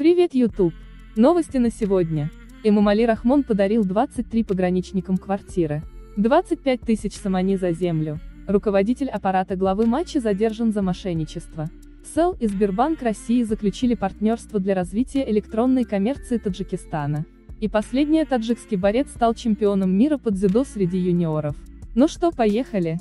Привет, YouTube! Новости на сегодня. Эмомали Рахмон подарил 23 пограничникам квартиры. 25 тысяч самани за землю. Руководитель аппарата главы Мачи задержан за мошенничество. СЭЛ и Сбербанк России заключили партнерство для развития электронной коммерции Таджикистана. И последний таджикский борец стал чемпионом мира по дзюдо среди юниоров. Ну что, поехали!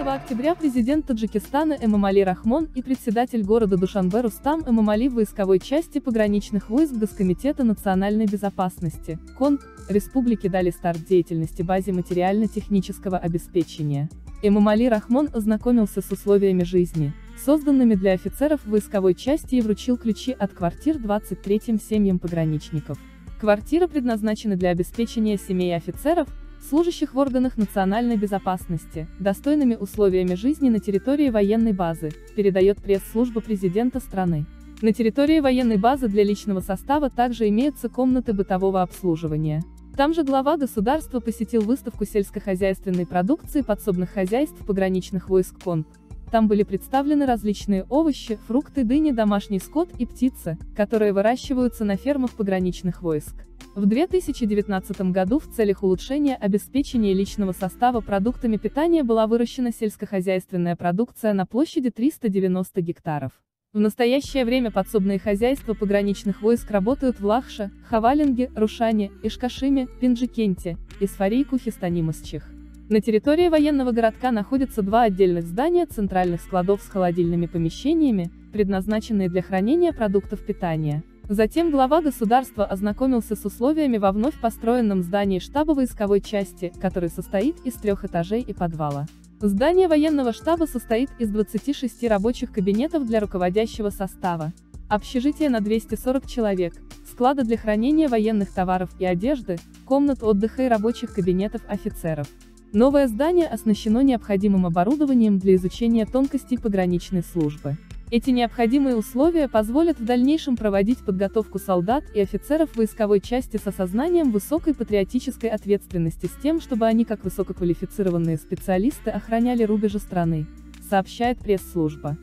17 октября президент Таджикистана Эмомали Рахмон и председатель города Душанбе Рустам Эмомали в войсковой части пограничных войск Госкомитета национальной безопасности, КОН, республики дали старт деятельности базе материально-технического обеспечения. Эмомали Рахмон ознакомился с условиями жизни, созданными для офицеров войсковой части, и вручил ключи от квартир 23 семьям пограничников. Квартиры предназначены для обеспечения семей офицеров, служащих в органах национальной безопасности, достойными условиями жизни на территории военной базы, передает пресс-служба президента страны. На территории военной базы для личного состава также имеются комнаты бытового обслуживания. Там же глава государства посетил выставку сельскохозяйственной продукции подсобных хозяйств пограничных войск КОН. Там были представлены различные овощи, фрукты, дыни, домашний скот и птицы, которые выращиваются на фермах пограничных войск. В 2019 году в целях улучшения обеспечения личного состава продуктами питания была выращена сельскохозяйственная продукция на площади 390 гектаров. В настоящее время подсобные хозяйства пограничных войск работают в Лахше, Хавалинге, Рушане, Ишкашиме, Пинджикенте, Исфари и Кухистани-Масчих. На территории военного городка находятся два отдельных здания центральных складов с холодильными помещениями, предназначенные для хранения продуктов питания. Затем глава государства ознакомился с условиями во вновь построенном здании штаба войсковой части, который состоит из 3 этажей и подвала. Здание военного штаба состоит из 26 рабочих кабинетов для руководящего состава, общежития на 240 человек, склада для хранения военных товаров и одежды, комнат отдыха и рабочих кабинетов офицеров. Новое здание оснащено необходимым оборудованием для изучения тонкостей пограничной службы. Эти необходимые условия позволят в дальнейшем проводить подготовку солдат и офицеров войсковой части с осознанием высокой патриотической ответственности с тем, чтобы они как высококвалифицированные специалисты охраняли рубежи страны, сообщает пресс-служба.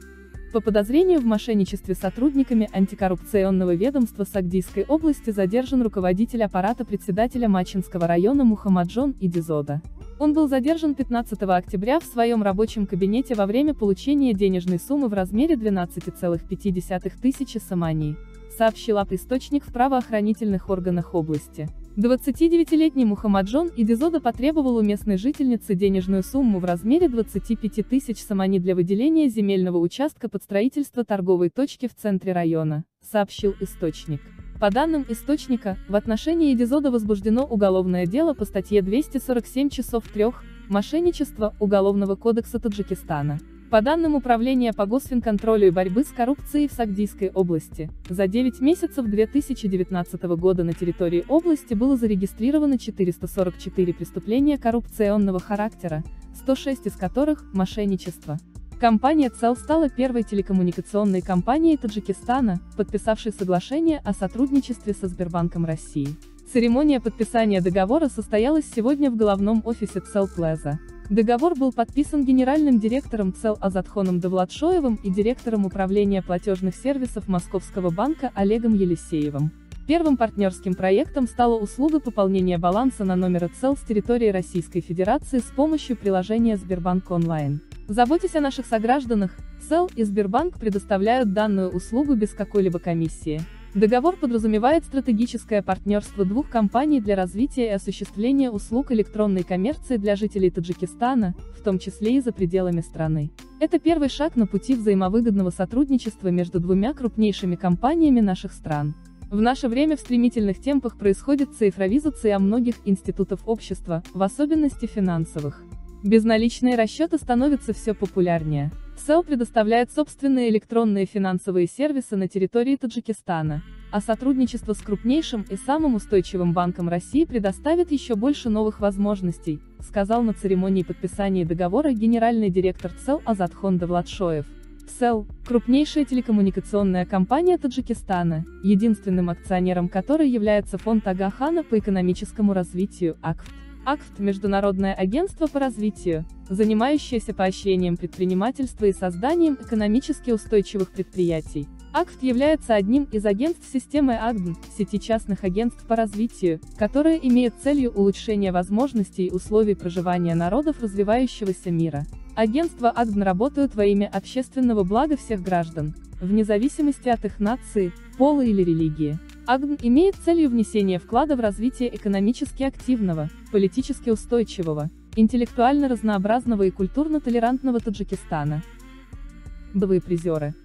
По подозрению в мошенничестве сотрудниками антикоррупционного ведомства Сагдийской области задержан руководитель аппарата председателя Мачинского района Мухаммаджон Идизода. Он был задержан 15 октября в своем рабочем кабинете во время получения денежной суммы в размере 12,5 тысячи самани, сообщил источник в правоохранительных органах области. 29-летний Мухаммаджон Идизода потребовал у местной жительницы денежную сумму в размере 25 тысяч самани для выделения земельного участка под строительство торговой точки в центре района, сообщил источник. По данным источника, в отношении Идизода возбуждено уголовное дело по статье 247 часов 3, мошенничество Уголовного кодекса Таджикистана. По данным Управления по госфинконтролю и борьбы с коррупцией в Сагдийской области, за 9 месяцев 2019 года на территории области было зарегистрировано 444 преступления коррупционного характера, 106 из которых – мошенничество. Компания ЦЭЛ стала первой телекоммуникационной компанией Таджикистана, подписавшей соглашение о сотрудничестве со Сбербанком России. Церемония подписания договора состоялась сегодня в головном офисе ЦЭЛ Плаза. Договор был подписан генеральным директором ЦЭЛ Азатхоном Давлатшоевым и директором управления платежных сервисов Московского банка Олегом Елисеевым. Первым партнерским проектом стала услуга пополнения баланса на номер ЦЭЛ с территории Российской Федерации с помощью приложения Сбербанк Онлайн. Заботьтесь о наших согражданах, ЦЭЛ и Сбербанк предоставляют данную услугу без какой-либо комиссии. Договор подразумевает стратегическое партнерство двух компаний для развития и осуществления услуг электронной коммерции для жителей Таджикистана, в том числе и за пределами страны. Это первый шаг на пути взаимовыгодного сотрудничества между двумя крупнейшими компаниями наших стран. В наше время в стремительных темпах происходит цифровизация многих институтов общества, в особенности финансовых. Безналичные расчеты становятся все популярнее. ЦЭЛ предоставляет собственные электронные финансовые сервисы на территории Таджикистана, а сотрудничество с крупнейшим и самым устойчивым банком России предоставит еще больше новых возможностей, сказал на церемонии подписания договора генеральный директор ЦЭЛ Азатхон Давлатшоев. ЦЭЛ – крупнейшая телекоммуникационная компания Таджикистана, единственным акционером которой является фонд Ага Хана по экономическому развитию АКФТ. АКТ – международное агентство по развитию, занимающееся поощрением предпринимательства и созданием экономически устойчивых предприятий. АКТ является одним из агентств системы АГН, сети частных агентств по развитию, которая имеет целью улучшение возможностей и условий проживания народов развивающегося мира. Агентства АГН работают во имя общественного блага всех граждан, вне зависимости от их нации, пола или религии. АГН имеет целью внесения вклада в развитие экономически активного, политически устойчивого, интеллектуально разнообразного и культурно толерантного Таджикистана. Боевые призеры.